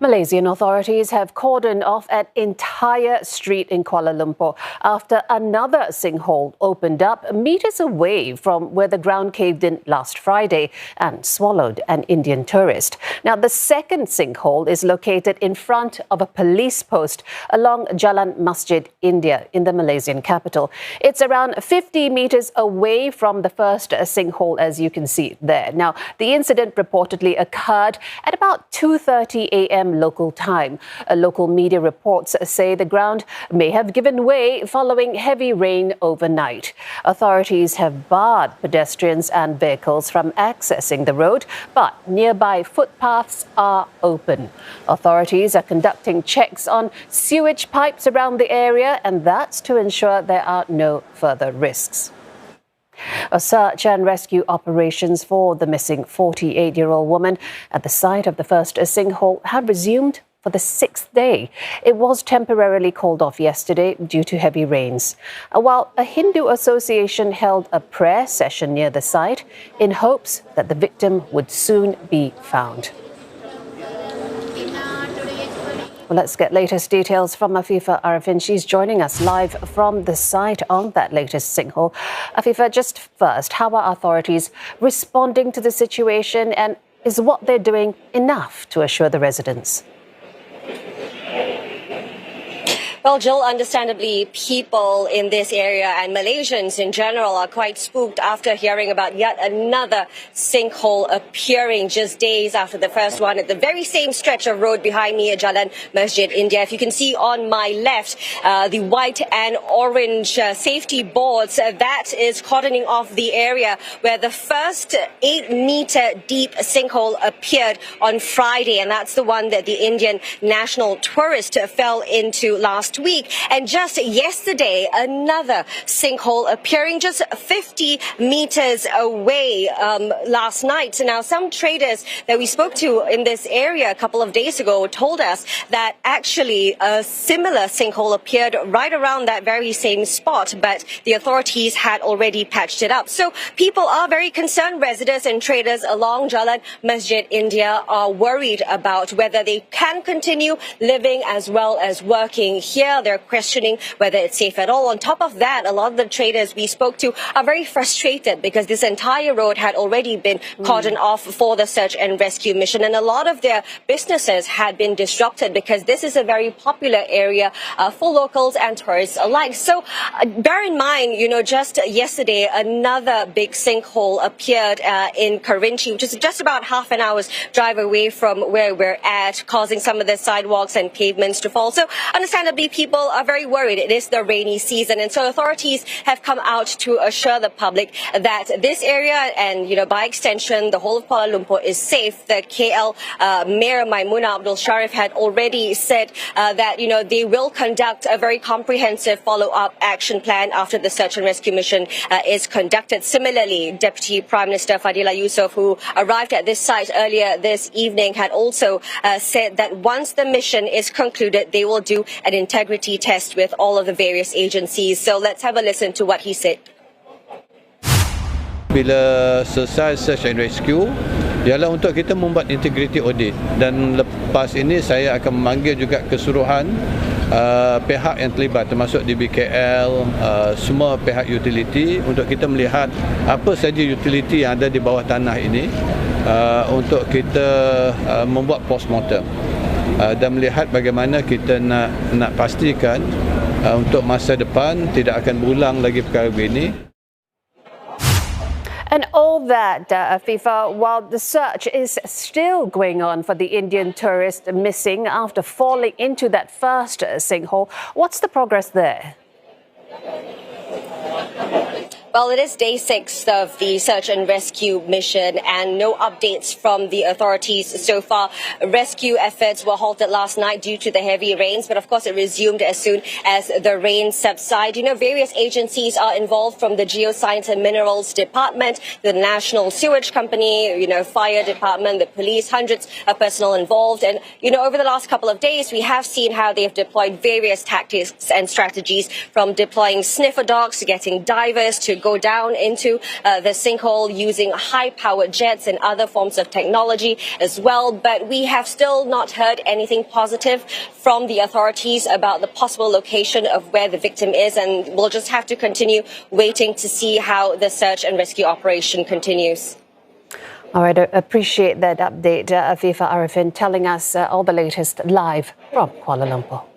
Malaysian authorities have cordoned off an entire street in Kuala Lumpur after another sinkhole opened up meters away from where the ground caved in last Friday and swallowed an Indian tourist. Now, the second sinkhole is located in front of a police post along Jalan Masjid India in the Malaysian capital. It's around 50 meters away from the first sinkhole, as you can see there. Now, the incident reportedly occurred at about 2:30 a.m. local time. Local media reports say the ground may have given way following heavy rain overnight. Authorities have barred pedestrians and vehicles from accessing the road, but nearby footpaths are open. Authorities are conducting checks on sewage pipes around the area, and that's to ensure there are no further risks. A search and rescue operations for the missing 48-year-old woman at the site of the first sinkhole have resumed for the sixth day. It was temporarily called off yesterday due to heavy rains, while a Hindu association held a prayer session near the site in hopes that the victim would soon be found. Well, let's get latest details from Afifah Ariffin. She's joining us live from the site on that latest sinkhole. Afifah, just first, how are authorities responding to the situation, and is what they're doing enough to assure the residents? Well, Jill, understandably, people in this area and Malaysians in general are quite spooked after hearing about yet another sinkhole appearing just days after the first one at the very same stretch of road behind me at Jalan Masjid India. If you can see on my left, the white and orange safety boards, that is cordoning off the area where the first 8-meter deep sinkhole appeared on Friday. And that's the one that the Indian national tourist fell into last week. And just yesterday, another sinkhole appearing just 50 meters away last night. Now, some traders that we spoke to in this area a couple of days ago told us that actually a similar sinkhole appeared right around that very same spot, but the authorities had already patched it up. So people are very concerned. Residents and traders along Jalan Masjid India are worried about whether they can continue living as well as working here. They're questioning whether it's safe at all. On top of that, a lot of the traders we spoke to are very frustrated because this entire road had already been cordoned off for the search and rescue mission, and a lot of their businesses had been disrupted because this is a very popular area for locals and tourists alike. So bear in mind, just yesterday, another big sinkhole appeared in Kerinci, which is just about half an hour's drive away from where we're at, causing some of the sidewalks and pavements to fall. So understandably, people are very worried. It is the rainy season, and so authorities have come out to assure the public that this area and, by extension, the whole of Kuala Lumpur is safe. The KL Mayor Maimunah Abdul Sharif had already said that, they will conduct a very comprehensive follow-up action plan after the search and rescue mission is conducted. Similarly, Deputy Prime Minister Fadillah Yusof, who arrived at this site earlier this evening, had also said that once the mission is concluded, they will do an integrity test with all of the various agencies. So let's have a listen to what he said. Bila selesai search and rescue, ialah untuk kita membuat integrity audit, dan lepas ini saya akan memanggil juga keseluruhan pihak yang terlibat termasuk DBKL, semua pihak utility untuk kita melihat apa saja utility yang ada di bawah tanah ini untuk kita membuat postmortem dan melihat bagaimana kita nak pastikan untuk masa depan tidak akan berulang lagi perkara begini. And all that, Afifah, while the search is still going on for the Indian tourist missing after falling into that first sinkhole, what's the progress there? Well, it is day 6 of the search and rescue mission and no updates from the authorities so far. Rescue efforts were halted last night due to the heavy rains, but of course it resumed as soon as the rain subsided. Various agencies are involved, from the Geoscience and Minerals Department, the National Sewage Company, Fire Department, the police, hundreds of personnel involved. And, over the last couple of days, we have seen how they have deployed various tactics and strategies, from deploying sniffer dogs to getting divers to go down into the sinkhole using high-powered jets and other forms of technology as well. But we have still not heard anything positive from the authorities about the possible location of where the victim is, and we'll just have to continue waiting to see how the search and rescue operation continues. All right, I appreciate that update, Afifah Ariffin, telling us all the latest live from Kuala Lumpur.